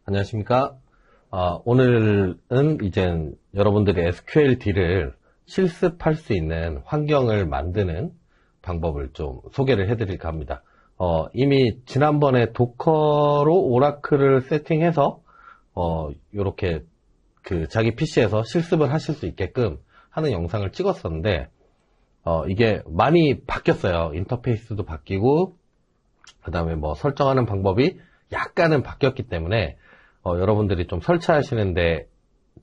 안녕하십니까. 오늘은 이젠 여러분들이 SQLD를 실습할 수 있는 환경을 만드는 방법을 좀 소개를 해드릴까 합니다. 이미 지난번에 도커로 오라클을 세팅해서 이렇게 자기 PC에서 실습을 하실 수 있게끔 하는 영상을 찍었었는데 이게 많이 바뀌었어요. 인터페이스도 바뀌고 그 다음에 뭐 설정하는 방법이 약간은 바뀌었기 때문에 여러분들이 좀 설치하시는데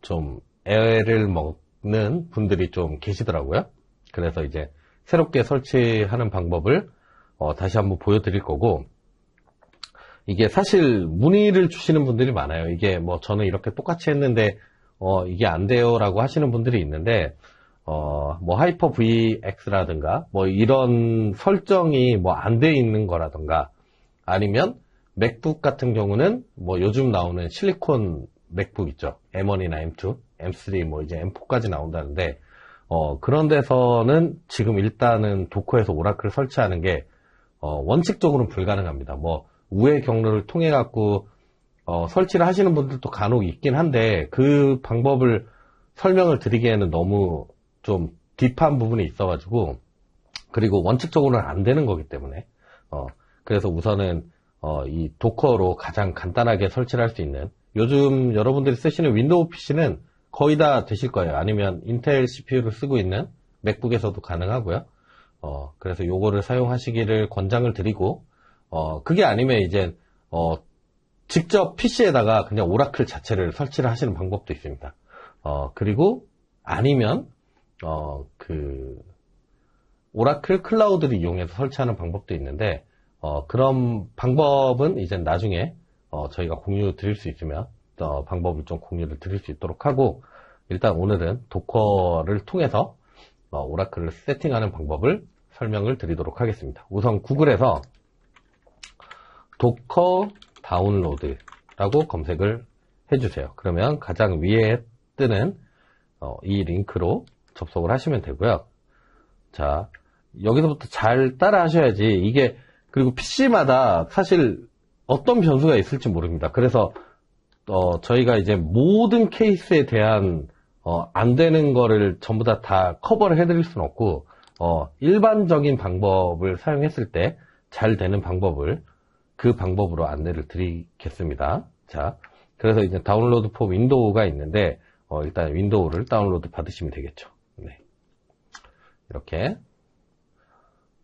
좀 애를 먹는 분들이 좀 계시더라고요. 그래서 이제 새롭게 설치하는 방법을 다시 한번 보여드릴 거고, 이게 사실 문의를 주시는 분들이 많아요. 이게 뭐 저는 이렇게 똑같이 했는데 이게 안 돼요 라고 하시는 분들이 있는데 뭐 하이퍼 VX라든가 뭐 이런 설정이 뭐 안 돼 있는 거라든가, 아니면 맥북 같은 경우는 뭐 요즘 나오는 실리콘 맥북 있죠. M1이나 M2, M3 뭐 이제 M4까지 나온다는데 그런 데서는 지금 일단은 도커에서 오라클 설치하는 게 원칙적으로는 불가능합니다. 뭐 우회 경로를 통해 갖고 설치를 하시는 분들도 간혹 있긴 한데 그 방법을 설명을 드리기에는 너무 좀 딥한 부분이 있어가지고, 그리고 원칙적으로는 안 되는 거기 때문에 그래서 우선은 이 도커로 가장 간단하게 설치를 할 수 있는, 요즘 여러분들이 쓰시는 윈도우 PC는 거의 다 되실 거예요. 아니면 인텔 CPU를 쓰고 있는 맥북에서도 가능하고요. 그래서 요거를 사용하시기를 권장을 드리고, 그게 아니면 이제 직접 PC에다가 그냥 오라클 자체를 설치를 하시는 방법도 있습니다. 그리고 아니면 오라클 클라우드를 이용해서 설치하는 방법도 있는데, 그런 방법은 이제 나중에 저희가 공유 드릴 수 있으면 방법을 좀 공유를 드릴 수 있도록 하고, 일단 오늘은 도커를 통해서 오라클을 세팅하는 방법을 설명을 드리도록 하겠습니다. 우선 구글에서 도커 다운로드라고 검색을 해주세요. 그러면 가장 위에 뜨는 이 링크로 접속을 하시면 되고요. 자, 여기서부터 잘 따라 하셔야지. 이게 그리고 PC마다 사실 어떤 변수가 있을지 모릅니다. 그래서 저희가 이제 모든 케이스에 대한 안 되는 거를 전부 다 커버를 해드릴 수는 없고, 일반적인 방법을 사용했을 때 잘 되는 방법을 그 방법으로 안내를 드리겠습니다. 자, 그래서 이제 다운로드 포 윈도우가 있는데 일단 윈도우를 다운로드 받으시면 되겠죠. 네. 이렇게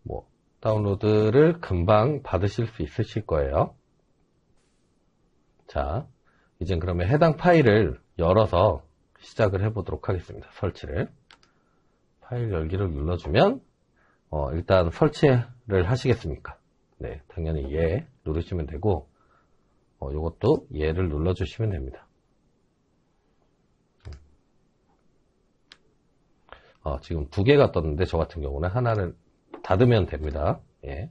뭐 다운로드를 금방 받으실 수 있으실 거예요. 자, 이제 그러면 해당 파일을 열어서 시작을 해보도록 하겠습니다. 설치를. 파일 열기를 눌러주면 일단 설치를 하시겠습니까? 네, 당연히 예 누르시면 되고, 이것도 예를 눌러주시면 됩니다. 지금 두 개가 떴는데 저 같은 경우는 하나를 닫으면 됩니다. 예.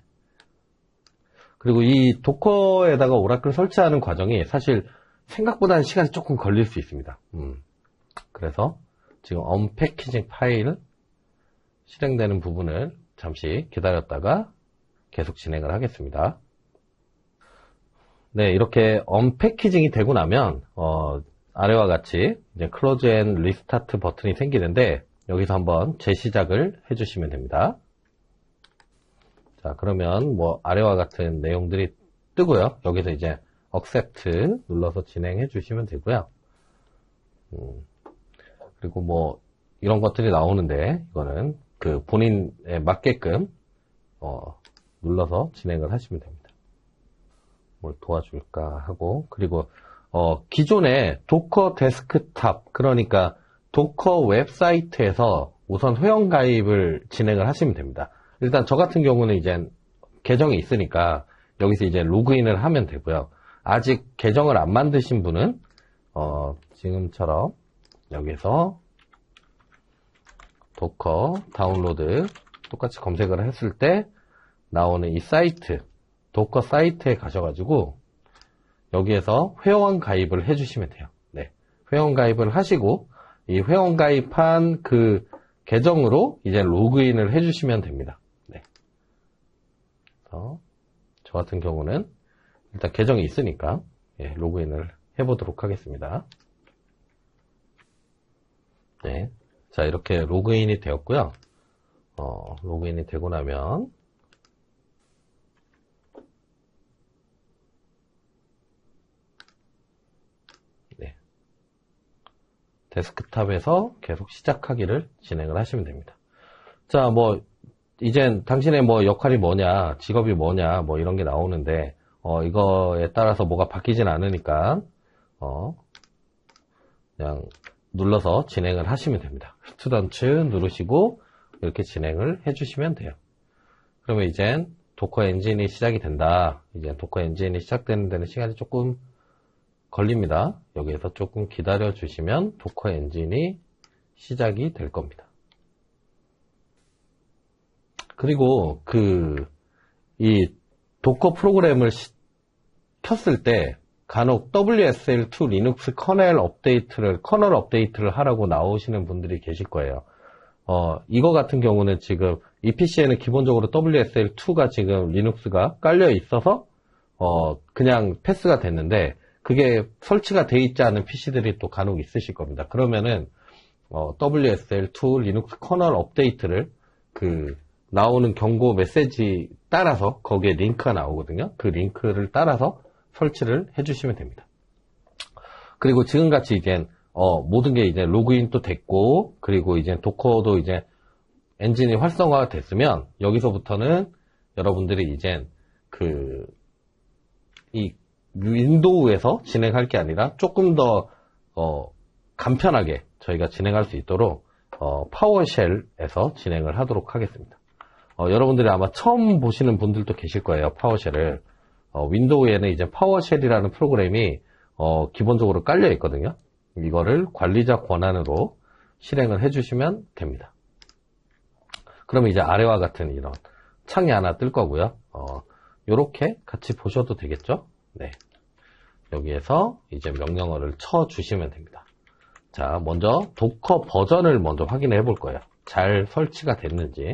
그리고 이 도커에다가 오라클 설치하는 과정이 사실 생각보다는 시간이 조금 걸릴 수 있습니다. 그래서 지금 언패키징 파일 실행되는 부분을 잠시 기다렸다가 계속 진행을 하겠습니다. 네, 이렇게 언패키징이 되고 나면 아래와 같이 이제 클로즈 앤 리스타트 버튼이 생기는데, 여기서 한번 재시작을 해주시면 됩니다. 자, 그러면 뭐 아래와 같은 내용들이 뜨고요. 여기서 이제 accept 눌러서 진행해 주시면 되고요. 그리고 뭐 이런 것들이 나오는데, 이거는 그 본인에 맞게끔 눌러서 진행을 하시면 됩니다. 뭘 도와줄까 하고, 그리고 기존에 도커 데스크탑, 그러니까 도커 웹사이트에서 우선 회원가입을 진행을 하시면 됩니다. 일단 저 같은 경우는 이제 계정이 있으니까 여기서 이제 로그인을 하면 되고요. 아직 계정을 안 만드신 분은 지금처럼 여기서 도커 다운로드 똑같이 검색을 했을 때 나오는 이 사이트, 도커 사이트에 가셔가지고 여기에서 회원 가입을 해주시면 돼요. 네, 회원 가입을 하시고 이 회원 가입한 그 계정으로 이제 로그인을 해주시면 됩니다. 네. 그래서 저 같은 경우는 일단 계정이 있으니까 로그인을 해보도록 하겠습니다. 네. 자, 이렇게 로그인이 되었고요. 로그인이 되고 나면 네. 데스크탑에서 계속 시작하기를 진행을 하시면 됩니다. 자, 이젠 당신의 역할이 뭐냐, 직업이 뭐냐, 이런 게 나오는데, 이거에 따라서 뭐가 바뀌진 않으니까, 그냥 눌러서 진행을 하시면 됩니다. 스튜던트 누르시고, 이렇게 진행을 해주시면 돼요. 그러면 이젠 도커 엔진이 시작이 된다. 이제 도커 엔진이 시작되는 데는 시간이 조금 걸립니다. 여기에서 조금 기다려 주시면 도커 엔진이 시작이 될 겁니다. 그리고 이 도커 프로그램을 켰을 때 간혹 WSL2 리눅스 커널 업데이트를 하라고 나오시는 분들이 계실 거예요. 이거 같은 경우는 지금 이 PC에는 기본적으로 WSL2가 지금 리눅스가 깔려 있어서 그냥 패스가 됐는데 그게 설치가 돼 있지 않은 PC들이 또 간혹 있으실 겁니다. 그러면은 WSL2 리눅스 커널 업데이트를 나오는 경고 메시지 따라서 거기에 링크가 나오거든요. 그 링크를 따라서 설치를 해주시면 됩니다. 그리고 지금같이 이제 모든 게 이제 로그인도 됐고, 그리고 이제 도커도 이제 엔진이 활성화가 됐으면 여기서부터는 여러분들이 이제 이 윈도우에서 진행할 게 아니라 조금 더 간편하게 저희가 진행할 수 있도록 파워쉘에서 진행을 하도록 하겠습니다. 여러분들이 아마 처음 보시는 분들도 계실 거예요. 파워쉘을. 윈도우에는 이제 파워쉘이라는 프로그램이 기본적으로 깔려 있거든요. 이거를 관리자 권한으로 실행을 해주시면 됩니다. 그러면 이제 아래와 같은 이런 창이 하나 뜰 거고요. 요렇게 같이 보셔도 되겠죠? 네. 여기에서 이제 명령어를 쳐주시면 됩니다. 자, 먼저 도커 버전을 먼저 확인해 볼 거예요. 잘 설치가 됐는지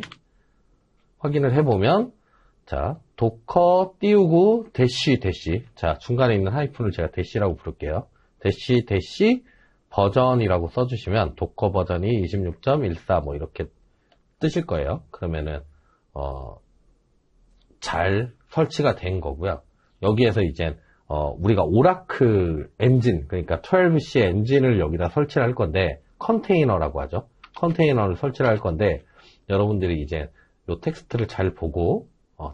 확인을 해보면, 자, 도커 띄우고 대시. 자, 중간에 있는 하이픈을 제가 대시라고 부를게요. 대시 버전이라고 써주시면 도커 버전이 26.14 이렇게 뜨실 거예요. 그러면은 잘 설치가 된 거고요. 여기에서 이제 우리가 오라클 엔진, 그러니까 12C 엔진을 여기다 설치를 할 건데, 컨테이너라고 하죠. 컨테이너를 설치를 할 건데, 여러분들이 이제 요 텍스트를 잘 보고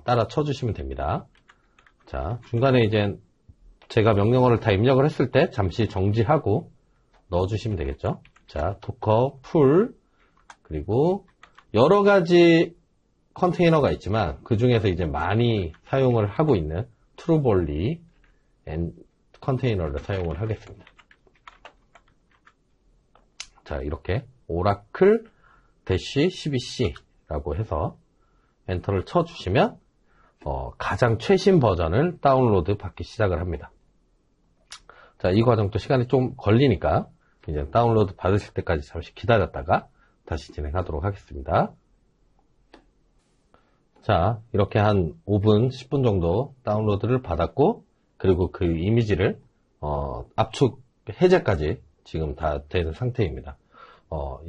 따라 쳐주시면 됩니다. 자, 중간에 이제 제가 명령어를 다 입력을 했을 때 잠시 정지하고 넣어주시면 되겠죠. 자, 도커 풀, 그리고 여러 가지 컨테이너가 있지만 그 중에서 이제 많이 사용을 하고 있는 트루볼리 컨테이너를 사용을 하겠습니다. 자, 이렇게 오라클 대시 12C라고 해서 엔터를 쳐주시면 가장 최신 버전을 다운로드 받기 시작을 합니다. 자, 이 과정도 시간이 좀 걸리니까 이제 다운로드 받으실 때까지 잠시 기다렸다가 다시 진행하도록 하겠습니다. 자, 이렇게 한 5분, 10분 정도 다운로드를 받았고, 그리고 그 이미지를 압축 해제까지 지금 다 된 상태입니다.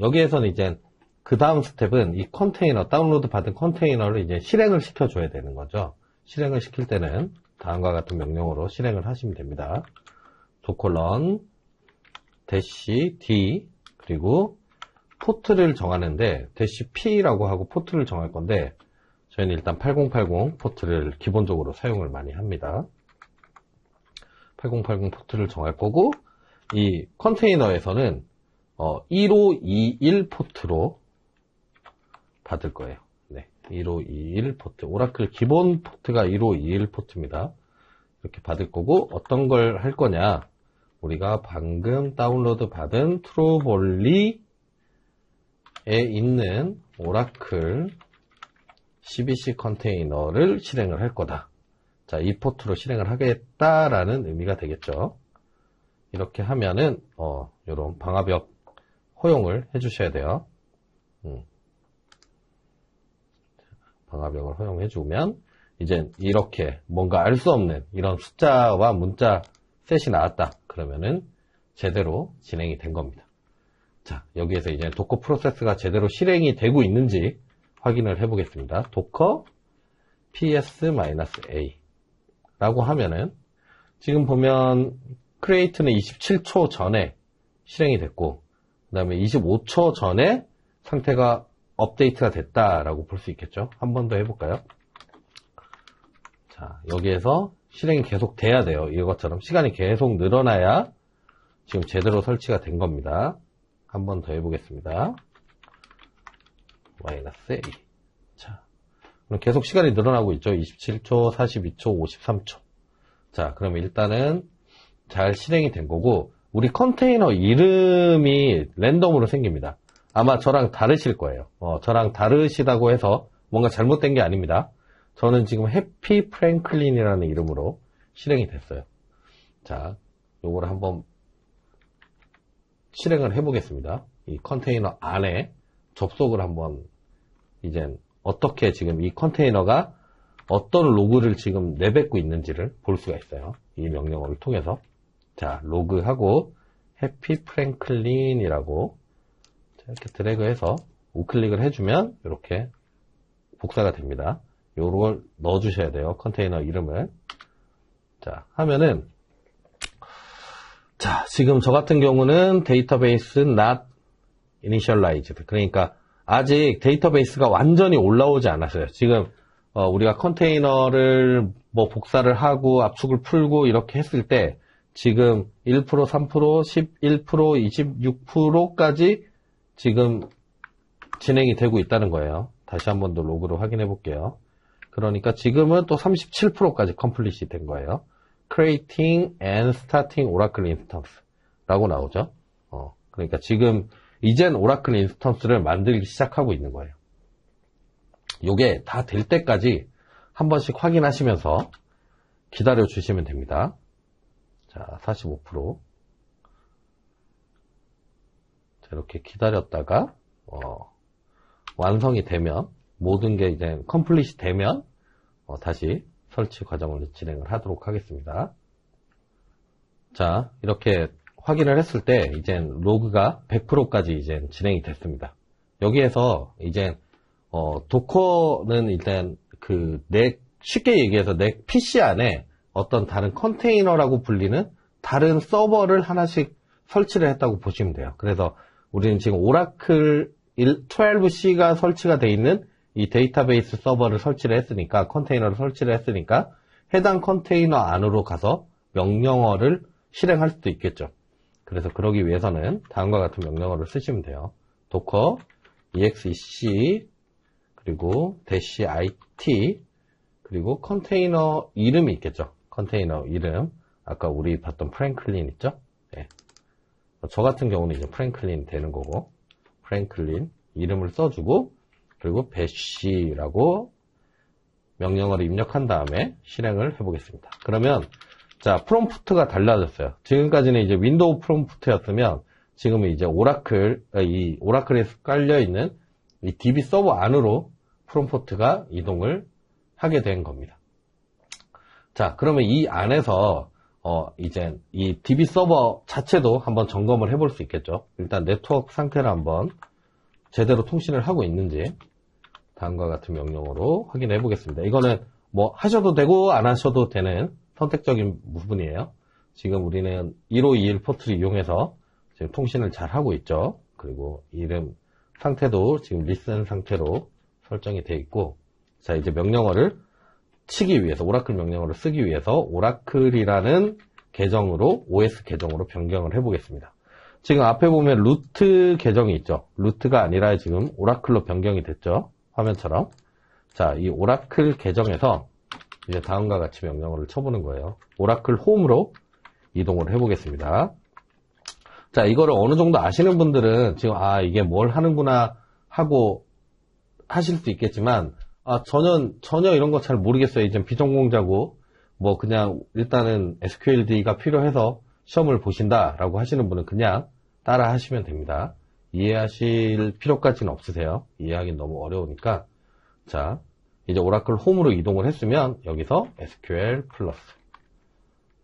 여기에서는 이제 그 다음 스텝은 이 컨테이너, 다운로드 받은 컨테이너를 이제 실행을 시켜줘야 되는 거죠. 실행을 시킬 때는 다음과 같은 명령어로 실행을 하시면 됩니다. 도커런 대시 D, 그리고 포트를 정하는데 대시 P라고 하고 포트를 정할 건데, 저희는 일단 8080 포트를 기본적으로 사용을 많이 합니다. 8080 포트를 정할 거고, 이 컨테이너에서는 1521 포트로 받을 거예요. 네, 1521 포트. 오라클 기본 포트가 1521 포트입니다. 이렇게 받을 거고, 어떤 걸 할 거냐. 우리가 방금 다운로드 받은 트루볼리에 있는 오라클 CBC 컨테이너를 실행을 할 거다. 자, 이 포트로 실행을 하겠다라는 의미가 되겠죠. 이렇게 하면은 요런 방화벽 허용을 해주셔야 돼요. 방화벽을 허용해 주면 이제 이렇게 뭔가 알 수 없는 이런 숫자와 문자 셋이 나왔다. 그러면은 제대로 진행이 된 겁니다. 자, 여기에서 이제 도커 프로세스가 제대로 실행이 되고 있는지 확인을 해 보겠습니다. 도커 ps-a 라고 하면은 지금 보면 create는 27초 전에 실행이 됐고, 그 다음에 25초 전에 상태가 업데이트가 됐다라고 볼 수 있겠죠. 한 번 더 해볼까요? 자, 여기에서 실행이 계속 돼야 돼요. 이것처럼 시간이 계속 늘어나야 지금 제대로 설치가 된 겁니다. 한 번 더 해보겠습니다. -a. 자, 그럼 계속 시간이 늘어나고 있죠. 27초, 42초, 53초. 자, 그러면 일단은 잘 실행이 된 거고, 우리 컨테이너 이름이 랜덤으로 생깁니다. 아마 저랑 다르실 거예요. 저랑 다르시다고 해서 뭔가 잘못된 게 아닙니다. 저는 지금 해피 프랭클린이라는 이름으로 실행이 됐어요. 자, 요거를 한번 실행을 해보겠습니다. 이 컨테이너 안에 접속을 한번, 이젠 어떻게 지금 이 컨테이너가 어떤 로그를 지금 내뱉고 있는지를 볼 수가 있어요. 이 명령어를 통해서. 자, 로그하고 해피 프랭클린이라고 이렇게 드래그해서 우클릭을 해주면 이렇게 복사가 됩니다. 요걸 넣어주셔야 돼요. 컨테이너 이름을. 자, 하면은, 자, 지금 저 같은 경우는 데이터베이스 not initialized. 그러니까 아직 데이터베이스가 완전히 올라오지 않았어요. 지금 우리가 컨테이너를 뭐 복사를 하고 압축을 풀고 이렇게 했을 때 지금 1%, 3%, 11%, 26%까지 지금 진행이 되고 있다는 거예요. 다시 한 번 더 로그로 확인해 볼게요. 그러니까 지금은 또 37%까지 컴플릿이 된 거예요. Creating and Starting Oracle Instance 라고 나오죠. 그러니까 지금 이젠 오라클 인스턴스를 만들기 시작하고 있는 거예요. 요게 다 될 때까지 한 번씩 확인하시면서 기다려 주시면 됩니다. 자, 45%. 자, 이렇게 기다렸다가 완성이 되면, 모든 게 이제 컴플릿이 되면 다시 설치 과정을 진행을 하도록 하겠습니다. 자, 이렇게 확인을 했을 때 이젠 로그가 100%까지 이제 진행이 됐습니다. 여기에서 이제 도커는 일단 쉽게 얘기해서 내 PC 안에 어떤 다른 컨테이너라고 불리는 다른 서버를 하나씩 설치를 했다고 보시면 돼요. 그래서 우리는 지금 오라클 12C가 설치가 되어 있는 이 데이터베이스 서버를 설치를 했으니까, 컨테이너를 설치를 했으니까 해당 컨테이너 안으로 가서 명령어를 실행할 수도 있겠죠. 그래서 그러기 위해서는 다음과 같은 명령어를 쓰시면 돼요. docker exec 그리고 -it 그리고 컨테이너 이름이 있겠죠. 컨테이너 이름, 아까 우리 봤던 프랭클린 있죠? 네. 저 같은 경우는 이제 프랭클린 되는 거고, 프랭클린 이름을 써주고, 그리고 bash라고 명령어를 입력한 다음에 실행을 해보겠습니다. 그러면 자, 프롬프트가 달라졌어요. 지금까지는 이제 윈도우 프롬프트였으면 지금은 이제 이 오라클에서 깔려있는 이 DB 서버 안으로 프롬프트가 이동을 하게 된 겁니다. 자, 그러면 이 안에서 이제 이 DB 서버 자체도 한번 점검을 해볼 수 있겠죠. 일단 네트워크 상태를 한번 제대로 통신을 하고 있는지 다음과 같은 명령어로 확인해 보겠습니다. 이거는 뭐 하셔도 되고 안 하셔도 되는 선택적인 부분이에요. 지금 우리는 1521 포트를 이용해서 지금 통신을 잘 하고 있죠. 그리고 이름 상태도 지금 리슨 상태로 설정이 되어 있고, 자, 이제 명령어를 치기 위해서, 오라클 명령어를 쓰기 위해서 오라클이라는 계정으로, OS 계정으로 변경을 해보겠습니다. 지금 앞에 보면 루트 계정이 있죠. 루트가 아니라 지금 오라클로 변경이 됐죠. 화면처럼. 자, 이 오라클 계정에서 이제 다음과 같이 명령어를 쳐보는 거예요. 오라클 홈으로 이동을 해보겠습니다. 자, 이거를 어느 정도 아시는 분들은 지금 이게 뭘 하는구나 하고 하실 수 있겠지만, 전혀 이런 거 잘 모르겠어요. 이제 비전공자고 뭐 그냥 일단은 SQLD가 필요해서 시험을 보신다라고 하시는 분은 그냥 따라 하시면 됩니다. 이해하실 필요까지는 없으세요. 이해하기는 너무 어려우니까. 자, 이제 오라클 홈으로 이동을 했으면 여기서 SQL 플러스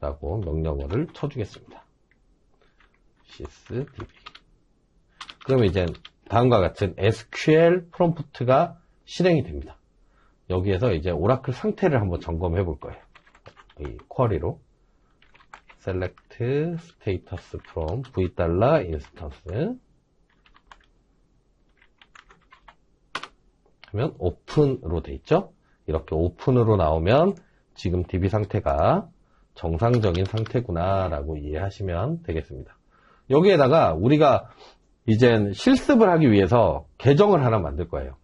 라고 명령어를 쳐주겠습니다. sysdb. 그러면 이제 다음과 같은 SQL 프롬프트가 실행이 됩니다. 여기에서 이제 오라클 상태를 한번 점검해 볼 거예요. 이 쿼리로 select status from v$instance 하면 오픈으로 돼 있죠. 이렇게 오픈으로 나오면 지금 DB 상태가 정상적인 상태구나 라고 이해하시면 되겠습니다. 여기에다가 우리가 이젠 실습을 하기 위해서 계정을 하나 만들 거예요.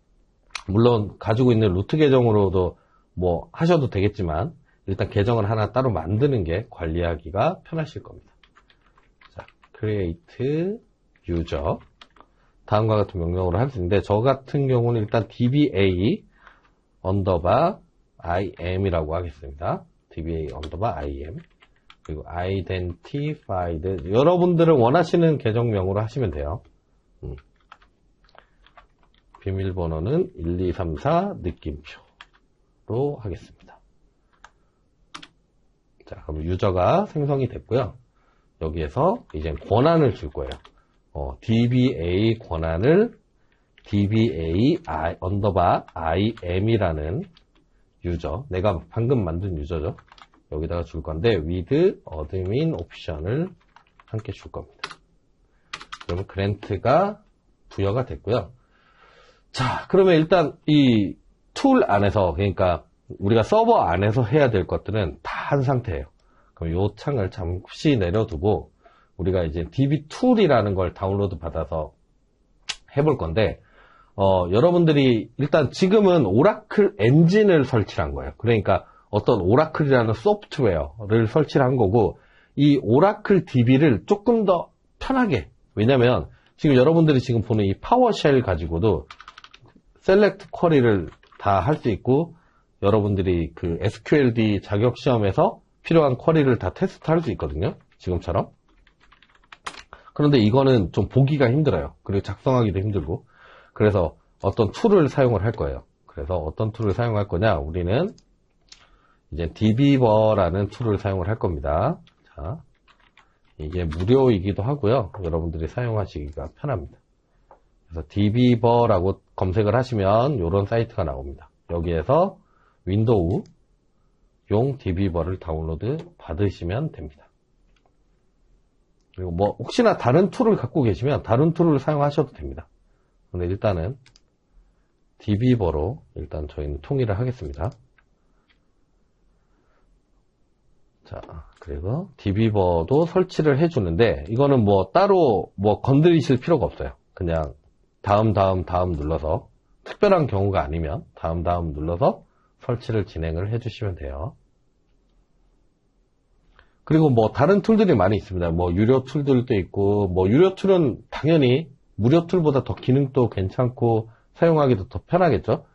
물론 가지고 있는 루트 계정으로도 뭐 하셔도 되겠지만 일단 계정을 하나 따로 만드는 게 관리하기가 편하실 겁니다. 자, create user 다음과 같은 명령으로 할 수 있는데 저 같은 경우는 일단 dba im이라고 하겠습니다. dba im 그리고 identified 여러분들은 원하시는 계정명으로 하시면 돼요. 비밀번호는 1234 느낌표로 하겠습니다. 자, 그럼 유저가 생성이 됐고요. 여기에서 이제 권한을 줄 거예요. DBA 권한을 DBA im이라는 유저, 내가 방금 만든 유저죠. 여기다가 줄 건데 with admin 옵션을 함께 줄 겁니다. 그러면 grant가 부여가 됐고요. 자, 그러면 일단 이 툴 안에서, 그러니까 우리가 서버 안에서 해야 될 것들은 다 한 상태예요. 그럼 이 창을 잠시 내려두고 우리가 이제 dbtool이라는 걸 다운로드 받아서 해볼 건데 여러분들이 일단 지금은 오라클 엔진을 설치한 거예요. 그러니까 어떤 오라클이라는 소프트웨어를 설치를 한 거고 이 오라클 DB를 조금 더 편하게, 왜냐면 지금 여러분들이 지금 보는 이 파워쉘 가지고도 셀렉트 쿼리를 다 할 수 있고 여러분들이 그 SQLD 자격시험에서 필요한 쿼리를 다 테스트할 수 있거든요. 지금처럼. 그런데 이거는 좀 보기가 힘들어요. 그리고 작성하기도 힘들고. 그래서 어떤 툴을 사용을 할 거예요. 그래서 어떤 툴을 사용할 거냐? 우리는 이제 dbeaver라는 툴을 사용을 할 겁니다. 자, 이게 무료이기도 하고요. 여러분들이 사용하시기가 편합니다. 그래서 dbeaver라고 검색을 하시면 이런 사이트가 나옵니다. 여기에서 윈도우용 dbeaver를 다운로드 받으시면 됩니다. 그리고 뭐 혹시나 다른 툴을 갖고 계시면 다른 툴을 사용하셔도 됩니다. 근데 일단은 dbeaver로 일단 저희는 통일을 하겠습니다. 자, 그리고 dbeaver도 설치를 해주는데 이거는 뭐 따로 뭐 건드리실 필요가 없어요. 그냥 다음 눌러서 특별한 경우가 아니면 다음 눌러서 설치를 진행을 해주시면 돼요. 그리고 뭐 다른 툴들이 많이 있습니다. 뭐 유료 툴들도 있고 뭐 유료 툴은 당연히 무료 툴보다 더 기능도 괜찮고 사용하기도 더 편하겠죠.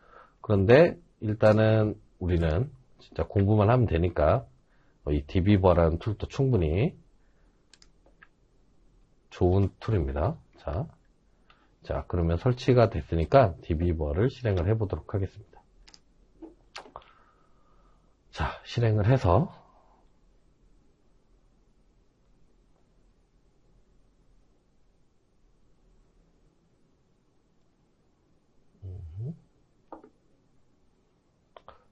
그런데 일단은 우리는 진짜 공부만 하면 되니까 이 dbeaver라는 툴도 충분히 좋은 툴입니다. 자, 그러면 설치가 됐으니까 dbeaver를 실행을 해보도록 하겠습니다. 자, 실행을 해서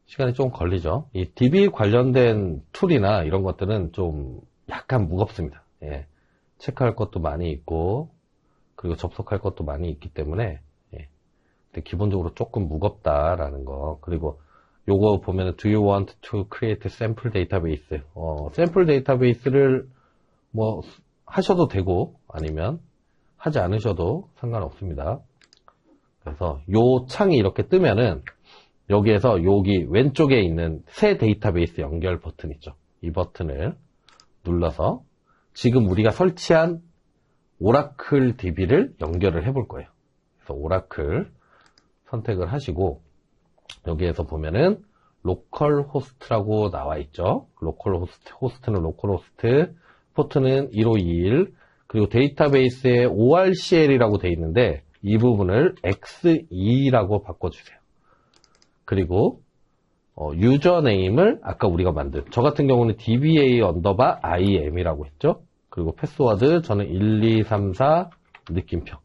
시간이 좀 걸리죠. 이 DB 관련된 툴이나 이런 것들은 좀 약간 무겁습니다. 예. 체크할 것도 많이 있고 그리고 접속할 것도 많이 있기 때문에 근데 기본적으로 조금 무겁다라는 거. 그리고 요거 보면은 Do you want to create sample database? 샘플 데이터베이스를 뭐 하셔도 되고 아니면 하지 않으셔도 상관없습니다. 그래서 요 창이 이렇게 뜨면은 여기에서 여기 왼쪽에 있는 새 데이터베이스 연결 버튼 있죠. 이 버튼을 눌러서 지금 우리가 설치한 오라클 DB를 연결을 해볼 거예요. 그래서 오라클 선택을 하시고 여기에서 보면은 로컬 호스트라고 나와 있죠. 로컬 호스트는 로컬 호스트, 포트는 1521, 그리고 데이터베이스에 ORCL이라고 되어 있는데 이 부분을 X2라고 바꿔주세요. 그리고 유저네임을 아까 우리가 만든 저 같은 경우는 DBA_IM이라고 했죠. 그리고 패스워드 저는 1234 느낌표.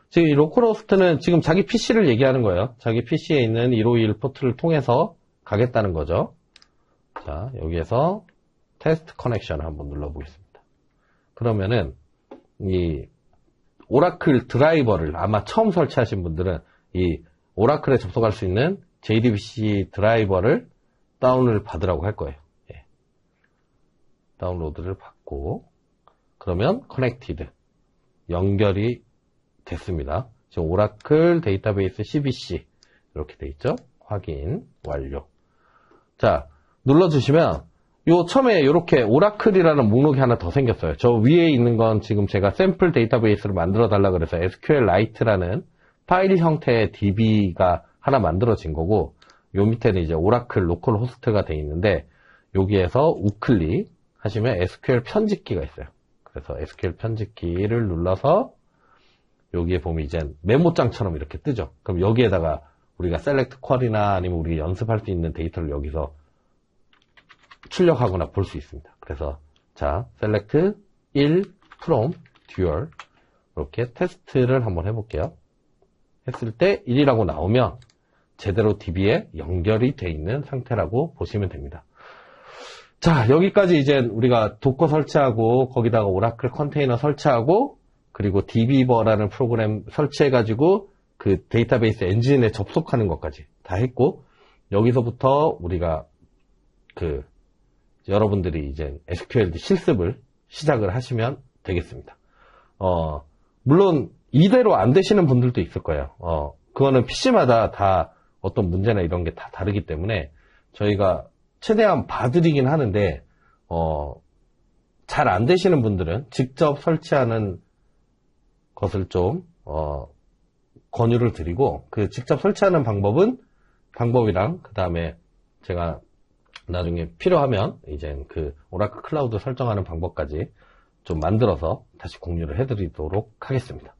지금 이 로컬호스트는 지금 자기 PC를 얘기하는 거예요. 자기 PC에 있는 1521 포트를 통해서 가겠다는 거죠. 자, 여기에서 테스트 커넥션 한번 눌러보겠습니다. 그러면은 이 오라클 드라이버를 아마 처음 설치하신 분들은 이 오라클에 접속할 수 있는 JDBC 드라이버를 다운을 받으라고 할 거예요. 예. 다운로드를 받고 그러면 커넥티드 연결이 됐습니다. 지금 오라클 데이터베이스 CBC 이렇게 돼 있죠. 확인 완료. 자, 눌러주시면 요 처음에 이렇게 오라클이라는 목록이 하나 더 생겼어요. 저 위에 있는 건 지금 제가 샘플 데이터베이스를 만들어 달라 그래서 SQLite라는 파일 형태의 DB가 하나 만들어진 거고, 요 밑에는 이제 오라클 로컬 호스트가 돼 있는데, 여기에서 우클릭 하시면 SQL 편집기가 있어요. 그래서 SQL 편집기를 눌러서 여기에 보면 이제 메모장처럼 이렇게 뜨죠. 그럼 여기에다가 우리가 셀렉트 쿼리나 아니면 우리 연습할 수 있는 데이터를 여기서 출력하거나 볼 수 있습니다. 그래서 자, select 1 from dual 이렇게 테스트를 한번 해볼게요. 했을 때 1이라고 나오면 제대로 DB에 연결이 돼 있는 상태라고 보시면 됩니다. 자, 여기까지 이제 우리가 도커 설치하고 거기다가 오라클 컨테이너 설치하고 그리고 DB버라는 프로그램 설치해가지고 그 데이터베이스 엔진에 접속하는 것까지 다 했고, 여기서부터 우리가 여러분들이 이제 SQL 실습을 시작을 하시면 되겠습니다. 물론 이대로 안 되시는 분들도 있을 거예요. 그거는 PC마다 다 어떤 문제나 이런 게 다 다르기 때문에 저희가 최대한 봐드리긴 하는데, 잘 안 되시는 분들은 직접 설치하는 것을 좀, 권유를 드리고, 그 직접 설치하는 방법이랑, 그 다음에 제가 나중에 필요하면 이제 그 오라클 클라우드 설정하는 방법까지 좀 만들어서 다시 공유를 해드리도록 하겠습니다.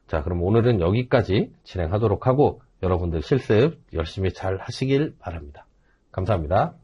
자, 그럼 오늘은 여기까지 진행하도록 하고 여러분들 실습 열심히 잘 하시길 바랍니다. 감사합니다.